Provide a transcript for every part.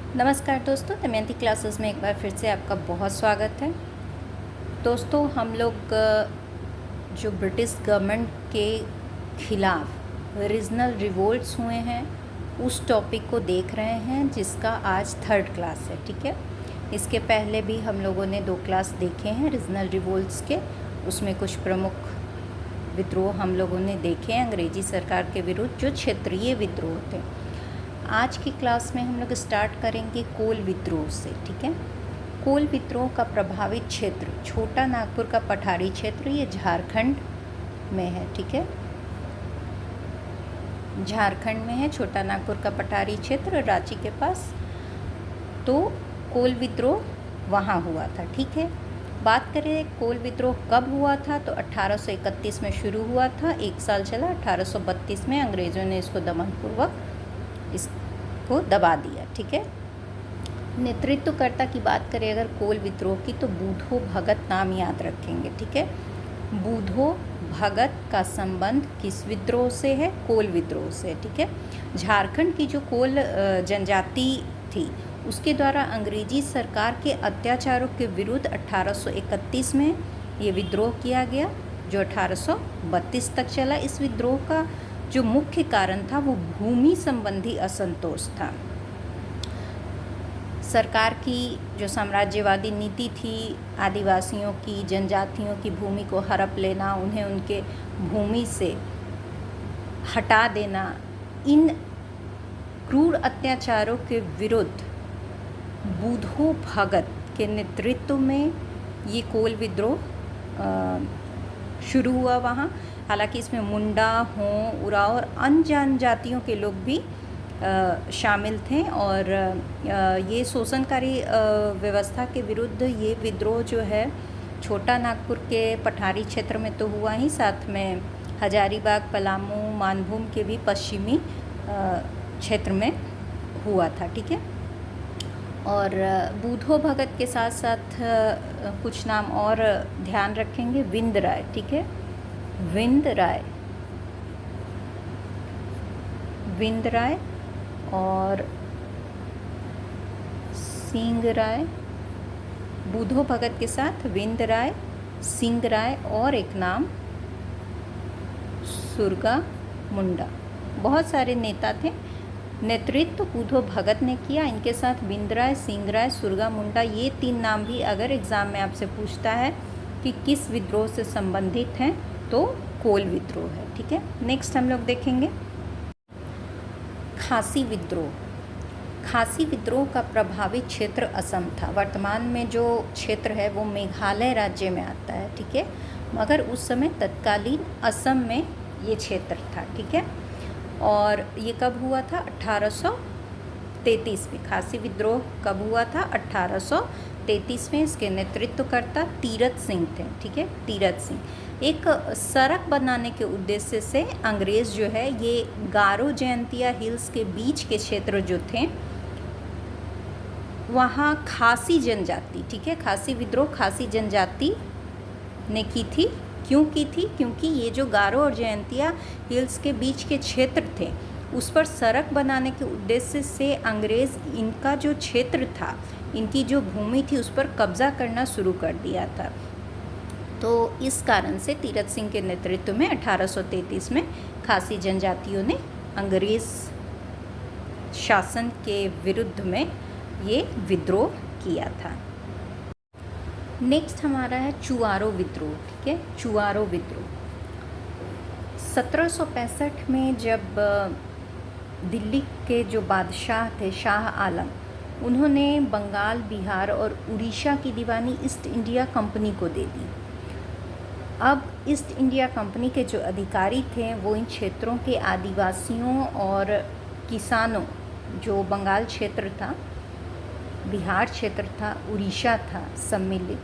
नमस्कार दोस्तों, दमयंती क्लासेस में एक बार फिर से आपका बहुत स्वागत है। दोस्तों, हम लोग जो ब्रिटिश गवर्नमेंट के ख़िलाफ़ रीजनल रिवोल्ट्स हुए हैं उस टॉपिक को देख रहे हैं, जिसका आज 3rd क्लास है। ठीक है, इसके पहले भी हम लोगों ने 2 क्लास देखे हैं रीजनल रिवोल्ट्स के। उसमें कुछ प्रमुख विद्रोह हम लोगों ने देखे हैं अंग्रेज़ी सरकार के विरुद्ध, जो क्षेत्रीय विद्रोह थे। आज की क्लास में हम लोग स्टार्ट करेंगे कोल विद्रोह से। ठीक है, कोल विद्रोह का प्रभावित क्षेत्र छोटा नागपुर का पठारी क्षेत्र, ये झारखंड में है। ठीक है, झारखंड में है छोटा नागपुर का पठारी क्षेत्र, रांची के पास। तो कोल विद्रोह वहाँ हुआ था। ठीक है, बात करें कोल विद्रोह कब हुआ था, तो 1831 में शुरू हुआ था, 1 साल चला। 1832 में अंग्रेज़ों ने इसको दमनपूर्वक इसको दबा दिया। ठीक है, नेतृत्वकर्ता की बात करें अगर कोल विद्रोह की, तो बूधो भगत नाम याद रखेंगे। ठीक है, बूधो भगत का संबंध किस विद्रोह से है? कोल विद्रोह से। ठीक है, झारखंड की जो कोल जनजाति थी उसके द्वारा अंग्रेजी सरकार के अत्याचारों के विरुद्ध 1831 में ये विद्रोह किया गया, जो 1832 तक चला। इस विद्रोह का जो मुख्य कारण था वो भूमि संबंधी असंतोष था। सरकार की जो साम्राज्यवादी नीति थी, आदिवासियों की, जनजातियों की भूमि को हड़प लेना, उन्हें उनके भूमि से हटा देना, इन क्रूर अत्याचारों के विरुद्ध बूधो भगत के नेतृत्व में ये कोल विद्रोह शुरू हुआ वहाँ। हालांकि इसमें मुंडा, हों, उराव और अन्य जनजातियों के लोग भी शामिल थे, और ये शोषणकारी व्यवस्था के विरुद्ध ये विद्रोह जो है छोटा नागपुर के पठारी क्षेत्र में तो हुआ ही, साथ में हजारीबाग, पलामू, मानभूम के भी पश्चिमी क्षेत्र में हुआ था। ठीक है, और बूधो भगत के साथ साथ कुछ नाम और ध्यान रखेंगे। विंद राय। ठीक है, विंद राय, विंद राय और सिंह राय। बूधो भगत के साथ विंद राय, सिंह राय और एक नाम सुरगा मुंडा। बहुत सारे नेता थे। नेतृत्व बूधो भगत ने किया। इनके साथ विंद राय, सिंह राय, सुरगा मुंडा, ये 3 नाम भी अगर एग्ज़ाम में आपसे पूछता है कि किस विद्रोह से संबंधित हैं, तो कोल विद्रोह है। ठीक है, नेक्स्ट हम लोग देखेंगे खासी विद्रोह। खासी विद्रोह का प्रभावित क्षेत्र असम था। वर्तमान में जो क्षेत्र है वो मेघालय राज्य में आता है। ठीक है, मगर उस समय तत्कालीन असम में ये क्षेत्र था। ठीक है, और ये कब हुआ था? 1833 में। खासी विद्रोह कब हुआ था? 1833 में। इसके नेतृत्वकर्ता तीरथ सिंह थे। ठीक है, तीरथ सिंह। एक सड़क बनाने के उद्देश्य से अंग्रेज़ जो है ये गारो जयंतिया हिल्स के बीच के क्षेत्र जो थे वहाँ खासी जनजाति, ठीक है, खासी विद्रोह खासी जनजाति ने की थी। क्यों की थी? क्योंकि ये जो गारो और जयंतिया हिल्स के बीच के क्षेत्र थे उस पर सड़क बनाने के उद्देश्य से अंग्रेज़ इनका जो क्षेत्र था, इनकी जो भूमि थी उस पर कब्ज़ा करना शुरू कर दिया था। तो इस कारण से तीरथ सिंह के नेतृत्व में 1833 में खासी जनजातियों ने अंग्रेज़ शासन के विरुद्ध में ये विद्रोह किया था। नेक्स्ट हमारा है चुआरो विद्रोह। ठीक है, चुआरो विद्रोह 1765 में जब दिल्ली के जो बादशाह थे शाह आलम, उन्होंने बंगाल, बिहार और उड़ीसा की दीवानी ईस्ट इंडिया कंपनी को दे दी। अब ईस्ट इंडिया कंपनी के जो अधिकारी थे वो इन क्षेत्रों के आदिवासियों और किसानों, जो बंगाल क्षेत्र था, बिहार क्षेत्र था, उड़ीसा था सम्मिलित,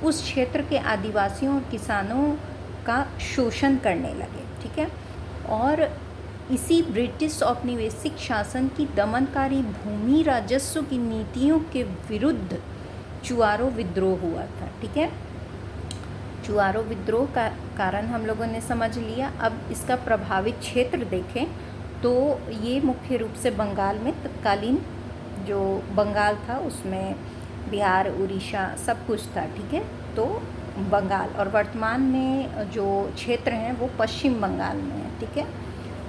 उस क्षेत्र के आदिवासियों और किसानों का शोषण करने लगे। ठीक है, और इसी ब्रिटिश औपनिवेशिक शासन की दमनकारी भूमि राजस्व की नीतियों के विरुद्ध चुआरो विद्रोह हुआ था। ठीक है, चुआरो विद्रोह का कारण हम लोगों ने समझ लिया। अब इसका प्रभावित क्षेत्र देखें तो ये मुख्य रूप से बंगाल में तत्कालीन जो बंगाल था उसमें बिहार, उड़ीसा सब कुछ था, ठीक है। तो बंगाल, और वर्तमान में जो क्षेत्र हैं वो पश्चिम बंगाल में है, ठीक है।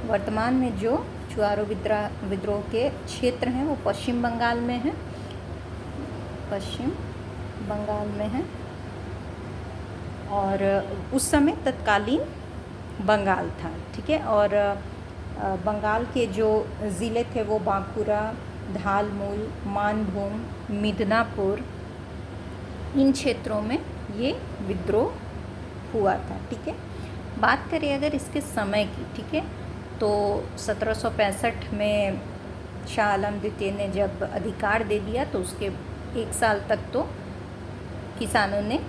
वर्तमान में जो चुआरो विद्रोह के क्षेत्र हैं वो पश्चिम बंगाल में हैं, पश्चिम बंगाल में हैं। और उस समय तत्कालीन बंगाल था, ठीक है। और बंगाल के जो ज़िले थे वो बांकुरा, धालमुल, मानभूम, मिदनापुर, इन क्षेत्रों में ये विद्रोह हुआ था, ठीक है। बात करें अगर इसके समय की, ठीक है, तो 1765 में शाह आलम द्वितीय ने जब अधिकार दे दिया तो उसके 1 साल तक तो किसानों ने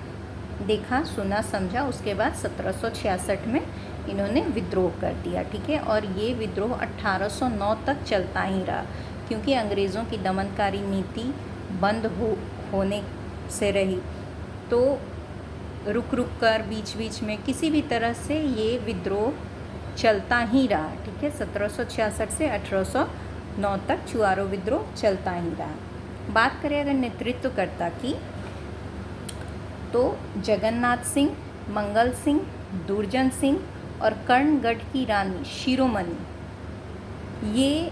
देखा, सुना, समझा। उसके बाद 1766 में इन्होंने विद्रोह कर दिया, ठीक है। और ये विद्रोह 1809 तक चलता ही रहा, क्योंकि अंग्रेज़ों की दमनकारी नीति बंद होने से रही। तो रुक रुक कर बीच बीच में किसी भी तरह से ये विद्रोह चलता ही रहा, ठीक है। 1766 से 1809 तक चुआरो विद्रोह चलता ही रहा। बात करें अगर नेतृत्वकर्ता की, तो जगन्नाथ सिंह, मंगल सिंह, दुर्जन सिंह और कर्णगढ़ की रानी शिरोमणि, ये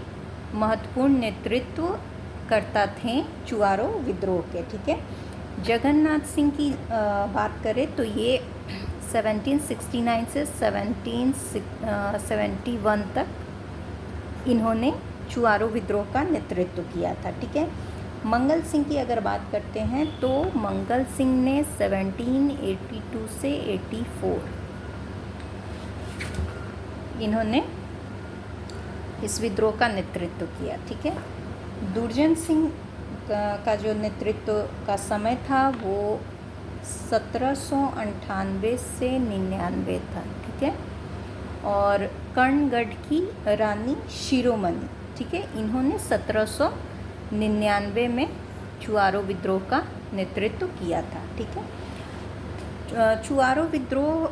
महत्वपूर्ण नेतृत्वकर्ता थे चुआरो विद्रोह के, ठीक है। जगन्नाथ सिंह की बात करें तो ये 1769 से 1771 तक इन्होंने चुआरो विद्रोह का नेतृत्व किया था, ठीक है। मंगल सिंह की अगर बात करते हैं तो मंगल सिंह ने 1782 से 84 इन्होंने इस विद्रोह का नेतृत्व किया, ठीक है। दुर्जन सिंह का जो नेतृत्व का समय था वो 1798 से 99 था, ठीक है। और कर्णगढ़ की रानी शिरोमणि, ठीक है, इन्होंने 1799 में चुआरो विद्रोह का नेतृत्व किया था, ठीक है। चुआरो विद्रोह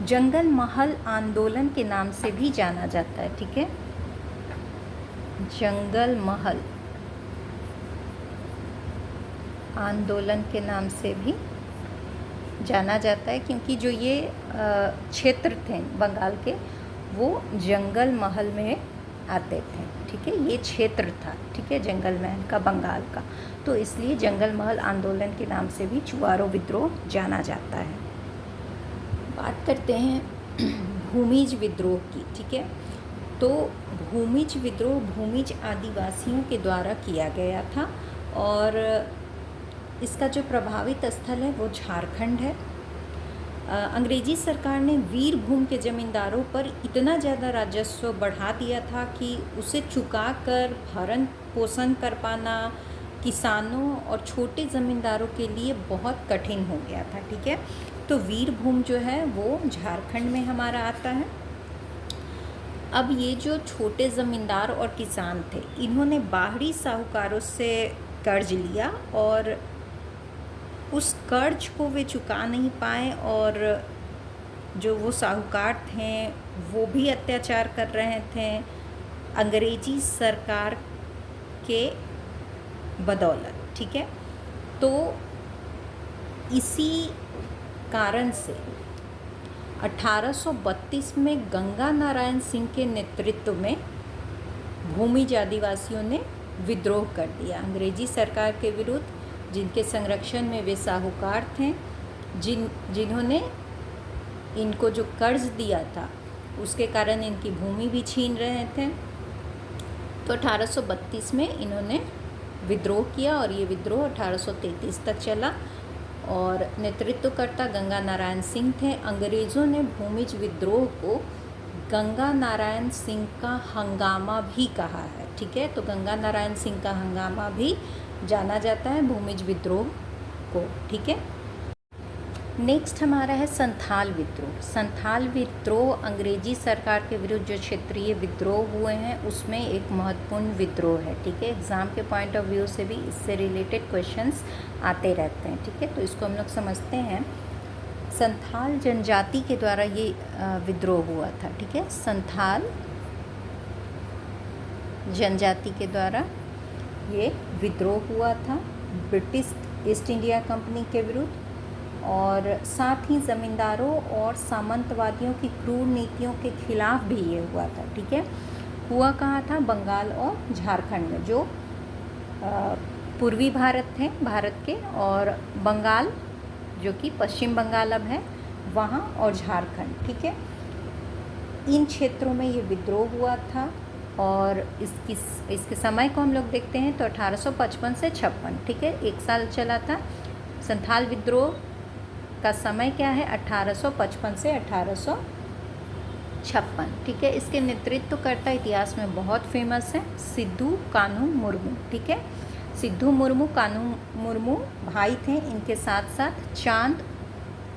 जंगल महल आंदोलन के नाम से भी जाना जाता है, ठीक है। जंगल महल आंदोलन के नाम से भी जाना जाता है, क्योंकि जो ये क्षेत्र थे बंगाल के वो जंगल महल में आते थे, ठीक है। ये क्षेत्र था, ठीक है, जंगल महल का, बंगाल का, तो इसलिए जंगल महल आंदोलन के नाम से भी चुआरो विद्रोह जाना जाता है। बात करते हैं भूमिज विद्रोह की, ठीक है। तो भूमिज विद्रोह भूमिज आदिवासियों के द्वारा किया गया था, और इसका जो प्रभावित स्थल है वो झारखंड है। अंग्रेजी सरकार ने वीरभूम के ज़मींदारों पर इतना ज़्यादा राजस्व बढ़ा दिया था कि उसे चुका कर भरण पोषण कर पाना किसानों और छोटे ज़मींदारों के लिए बहुत कठिन हो गया था, ठीक है। तो वीरभूम जो है वो झारखंड में हमारा आता है। अब ये जो छोटे ज़मींदार और किसान थे, इन्होंने बाहरी साहूकारों से कर्ज लिया और उस कर्ज को वे चुका नहीं पाए, और जो वो साहूकार थे वो भी अत्याचार कर रहे थे अंग्रेजी सरकार के बदौलत, ठीक है। तो इसी कारण से 1832 में गंगा नारायण सिंह के नेतृत्व में भूमिज आदिवासियों ने विद्रोह कर दिया अंग्रेजी सरकार के विरुद्ध, जिनके संरक्षण में वे साहूकार थे, जिन्होंने इनको जो कर्ज दिया था उसके कारण इनकी भूमि भी छीन रहे थे। तो 1832 में इन्होंने विद्रोह किया, और ये विद्रोह 1833 तक चला, और नेतृत्वकर्ता गंगा नारायण सिंह थे। अंग्रेज़ों ने भूमिज विद्रोह को गंगा नारायण सिंह का हंगामा भी कहा है, ठीक है। तो गंगा नारायण सिंह का हंगामा भी जाना जाता है भूमिज विद्रोह को, ठीक है। नेक्स्ट हमारा है संथाल विद्रोह। संथाल विद्रोह अंग्रेजी सरकार के विरुद्ध जो क्षेत्रीय विद्रोह हुए हैं उसमें एक महत्वपूर्ण विद्रोह है, ठीक है। एग्ज़ाम के पॉइंट ऑफ व्यू से भी इससे रिलेटेड क्वेश्चंस आते रहते हैं, ठीक है। तो इसको हम लोग समझते हैं। संथाल जनजाति के द्वारा ये विद्रोह हुआ था, ठीक है। संथाल जनजाति के द्वारा ये विद्रोह हुआ था ब्रिटिश ईस्ट इंडिया कंपनी के विरुद्ध, और साथ ही ज़मींदारों और सामंतवादियों की क्रूर नीतियों के खिलाफ भी ये हुआ था। ठीक है, हुआ कहाँ था? बंगाल और झारखंड में, जो पूर्वी भारत थे भारत के, और बंगाल जो कि पश्चिम बंगाल अब है वहाँ, और झारखंड। ठीक है, इन क्षेत्रों में ये विद्रोह हुआ था। और इसके समय को हम लोग देखते हैं तो 1855 से 56, ठीक है, 1 साल चला था। संथाल विद्रोह का समय क्या है? 1855 से 1856। ठीक है, इसके नेतृत्वकर्ता इतिहास में बहुत फेमस है सिद्धू कान्हू मुर्मू। ठीक है, सिद्धू मुर्मू कान्हू मुर्मू भाई थे, इनके साथ साथ चांद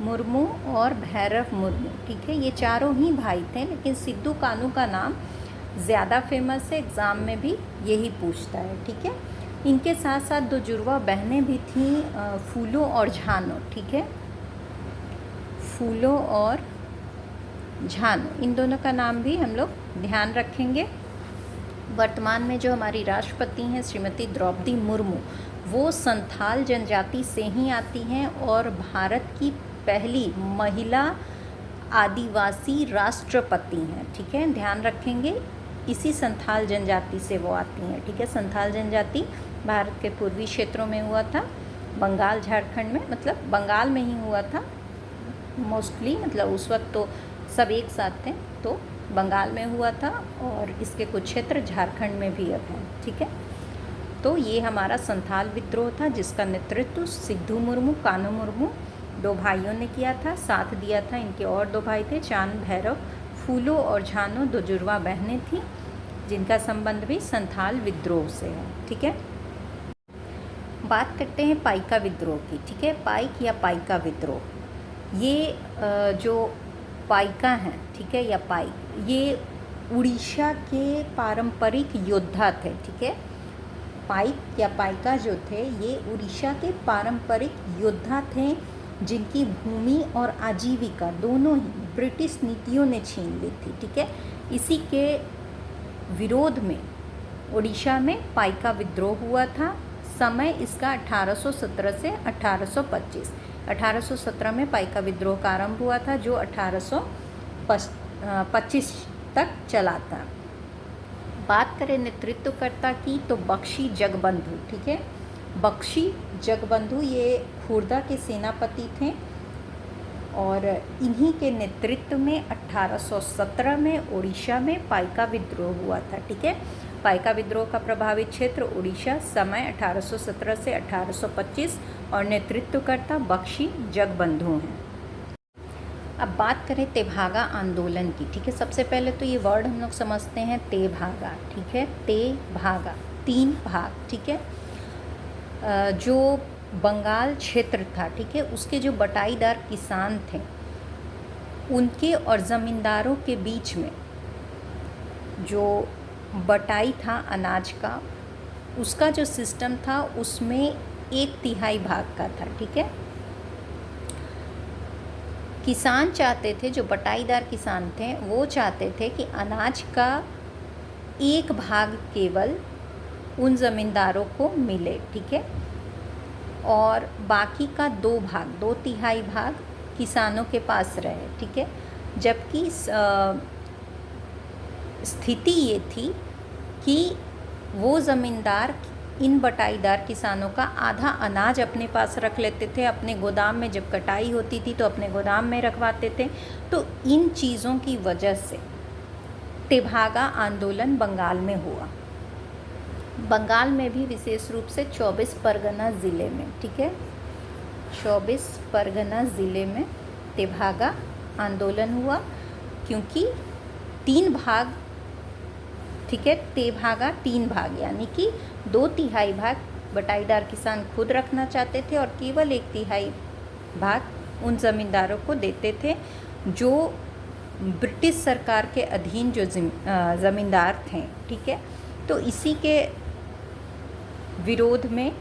मुर्मू और भैरव मुर्मू। ठीक है, ये चारों ही भाई थे, लेकिन सिद्धू कान्हू का नाम ज़्यादा फेमस है, एग्ज़ाम में भी यही पूछता है। ठीक है, इनके साथ साथ 2 जुड़वा बहनें भी थीं, फूलो और झानो। ठीक है, फूलो और झानो, इन दोनों का नाम भी हम लोग ध्यान रखेंगे। वर्तमान में जो हमारी राष्ट्रपति हैं श्रीमती द्रौपदी मुर्मू, वो संथाल जनजाति से ही आती हैं और भारत की पहली महिला आदिवासी राष्ट्रपति हैं। ठीक है, ध्यान रखेंगे, इसी संथाल जनजाति से वो आती हैं। ठीक है, संथाल जनजाति भारत के पूर्वी क्षेत्रों में हुआ था, बंगाल झारखंड में, मतलब बंगाल में ही हुआ था मोस्टली, मतलब उस वक्त तो सब एक साथ थे, तो बंगाल में हुआ था, और इसके कुछ क्षेत्र झारखंड में भी अब हैं। ठीक है, तो ये हमारा संथाल विद्रोह था, जिसका नेतृत्व सिद्धू मुर्मू कान्हू मुर्मू 2 भाइयों ने किया था। साथ दिया था इनके और 2 भाई थे, चांद भैरव। फूलो और झानो 2 जुड़वा बहनें थीं, जिनका संबंध भी संथाल विद्रोह से है। ठीक है, बात करते हैं पाइका विद्रोह की। ठीक है, पाइक या पाइका विद्रोह, ये जो पाइका हैं, ठीक है, या पाइक, ये उड़ीसा के पारंपरिक योद्धा थे। ठीक है, पाइक या पाइका जो थे, ये उड़ीसा के पारंपरिक योद्धा थे, जिनकी भूमि और आजीविका दोनों ही ब्रिटिश नीतियों ने छीन ली थी। ठीक है, इसी के विरोध में उड़ीसा में पाइका विद्रोह हुआ था। समय इसका 1817 से 1825। 1817 में पाइका विद्रोह का आरंभ हुआ था, जो 1825 तक चला था। बात करें नेतृत्वकर्ता की तो बख्शी जगबंधु। ठीक है, बख्शी जगबंधु ये खुर्दा के सेनापति थे, और इन्हीं के नेतृत्व में 1817 में उड़ीसा में पाइका विद्रोह हुआ था। ठीक है, पाइका विद्रोह का प्रभावित क्षेत्र उड़ीसा, समय 1817 से 1825, और नेतृत्वकर्ता बख्शी जगबंधु हैं। अब बात करें तेभागा आंदोलन की। ठीक है, सबसे पहले तो ये वर्ड हम लोग समझते हैं तेभागा। ठीक है, तेभागा 3 भाग। ठीक है, जो बंगाल क्षेत्र था, ठीक है, उसके जो बटाईदार किसान थे, उनके और ज़मींदारों के बीच में जो बटाई था अनाज का, उसका जो सिस्टम था उसमें 1/3 भाग का था। ठीक है, किसान चाहते थे, जो बटाईदार किसान थे, वो चाहते थे कि अनाज का 1 भाग केवल उन ज़मींदारों को मिले। ठीक है, और बाकी का 2 भाग, 2/3 भाग किसानों के पास रहे। ठीक है, जबकि स्थिति ये थी कि वो ज़मींदार इन बटाईदार किसानों का आधा अनाज अपने पास रख लेते थे, अपने गोदाम में जब कटाई होती थी तो अपने गोदाम में रखवाते थे। तो इन चीज़ों की वजह से तेभागा आंदोलन बंगाल में हुआ। बंगाल में भी विशेष रूप से 24 परगना ज़िले में। ठीक है, 24 परगना ज़िले में तेभागा आंदोलन हुआ, क्योंकि 3 भाग, ठीक है, तेभागा 3 भाग, यानी कि 2/3 भाग बटाईदार किसान खुद रखना चाहते थे, और केवल 1/3 भाग उन ज़मींदारों को देते थे, जो ब्रिटिश सरकार के अधीन जो ज़मींदार थे। ठीक है, तो इसी के विरोध में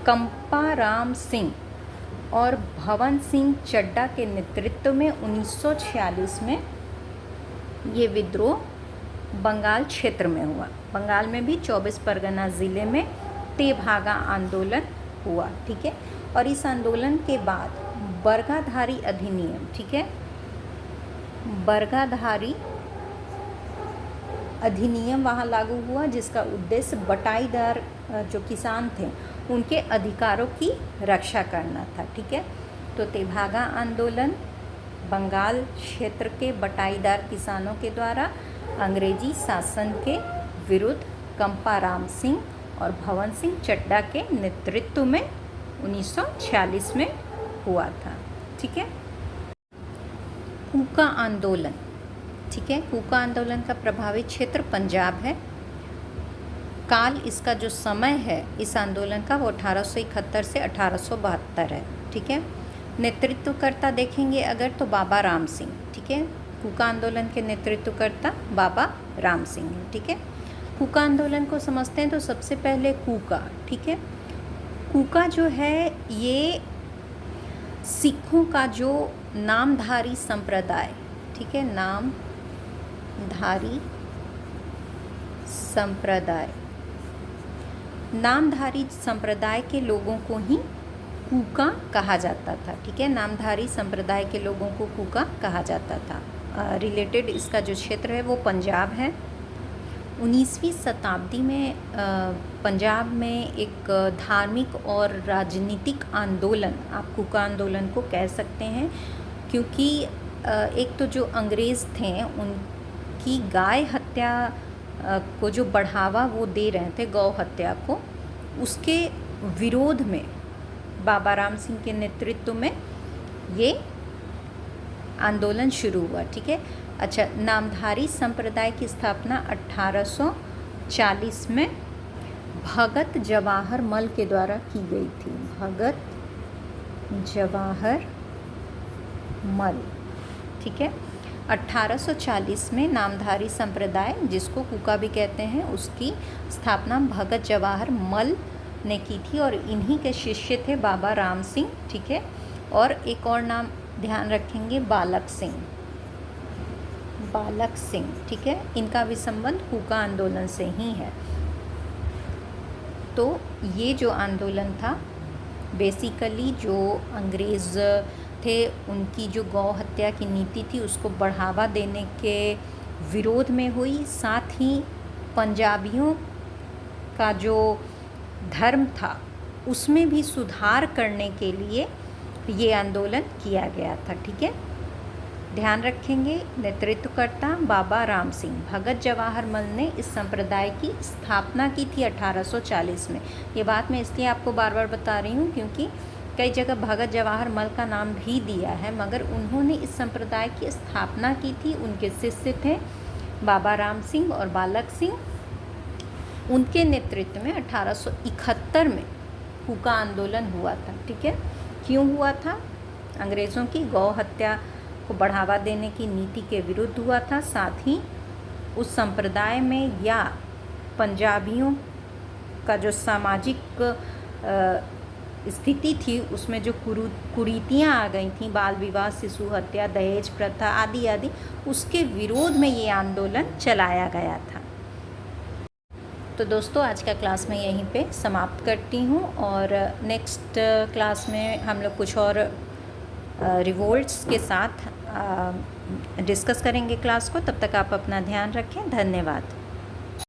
कंपाराम सिंह और भवन सिंह चड्डा के नेतृत्व में 1946 में ये विद्रोह बंगाल क्षेत्र में हुआ। बंगाल में भी 24 परगना ज़िले में तेभागा आंदोलन हुआ, ठीक है। और इस आंदोलन के बाद बर्गाधारी अधिनियम, ठीक है, बर्गाधारी अधिनियम वहाँ लागू हुआ, जिसका उद्देश्य बटाईदार जो किसान थे उनके अधिकारों की रक्षा करना था, ठीक है। तो तेभागा आंदोलन बंगाल क्षेत्र के बटाईदार किसानों के द्वारा अंग्रेजी शासन के विरुद्ध कंपाराम सिंह और भवन सिंह चड्डा के नेतृत्व में 1946 में हुआ था, ठीक है। कूका आंदोलन, ठीक है। कूका आंदोलन का प्रभावित क्षेत्र पंजाब है। काल इसका जो समय है इस आंदोलन का वो 1871 से 1872 है, ठीक है। नेतृत्वकर्ता देखेंगे अगर तो बाबा राम सिंह, ठीक है। कूका आंदोलन के नेतृत्वकर्ता बाबा राम सिंह है, ठीक है। कूका आंदोलन को समझते हैं तो सबसे पहले कूका, ठीक है। कूका जो है ये सिखों का जो नामधारी संप्रदाय, ठीक है, नामधारी संप्रदाय, नामधारी संप्रदाय के लोगों को ही कूका कहा जाता था, ठीक है। नामधारी संप्रदाय के लोगों को कूका कहा जाता था। रिलेटेड इसका जो क्षेत्र है वो पंजाब है। 19वीं शताब्दी में पंजाब में एक धार्मिक और राजनीतिक आंदोलन, आप कूका आंदोलन को कह सकते हैं, क्योंकि एक तो जो अंग्रेज़ थे उनकी गाय हत्या को जो बढ़ावा वो दे रहे थे, गौ हत्या को, उसके विरोध में बाबा राम सिंह के नेतृत्व में ये आंदोलन शुरू हुआ, ठीक है। अच्छा, नामधारी संप्रदाय की स्थापना 1840 में भगत जवाहर मल के द्वारा की गई थी। भगत जवाहर मल, ठीक है। 1840 में नामधारी संप्रदाय, जिसको कूका भी कहते हैं, उसकी स्थापना भगत जवाहर मल ने की थी और इन्हीं के शिष्य थे बाबा राम सिंह, ठीक है। और एक और नाम ध्यान रखेंगे, बालक सिंह, बालक सिंह, ठीक है। इनका भी संबंध कूका आंदोलन से ही है। तो ये जो आंदोलन था बेसिकली जो अंग्रेज़ थे उनकी जो गौ हत्या की नीति थी उसको बढ़ावा देने के विरोध में हुई। साथ ही पंजाबियों का जो धर्म था उसमें भी सुधार करने के लिए ये आंदोलन किया गया था, ठीक है। ध्यान रखेंगे, नेतृत्वकर्ता बाबा राम सिंह, भगत जवाहर मल ने इस संप्रदाय की स्थापना की थी 1840 में। ये बात मैं इसलिए आपको बार बार बता रही हूँ क्योंकि कई जगह भगत जवाहर मल का नाम भी दिया है, मगर उन्होंने इस संप्रदाय की स्थापना की थी। उनके शिष्य थे बाबा राम सिंह और बालक सिंह। उनके नेतृत्व में 1871 में कूका आंदोलन हुआ था, ठीक है। क्यों हुआ था? अंग्रेज़ों की गौ हत्या को बढ़ावा देने की नीति के विरुद्ध हुआ था। साथ ही उस संप्रदाय में या पंजाबियों का जो सामाजिक स्थिति थी उसमें जो कुरीतियाँ आ गई थी, बाल विवाह, शिशु हत्या, दहेज प्रथा आदि आदि, उसके विरोध में ये आंदोलन चलाया गया था। तो दोस्तों, आज का क्लास मैं यहीं पे समाप्त करती हूँ और नेक्स्ट क्लास में हम लोग कुछ और रिवोल्ट्स के साथ डिस्कस करेंगे क्लास को। तब तक आप अपना ध्यान रखें। धन्यवाद।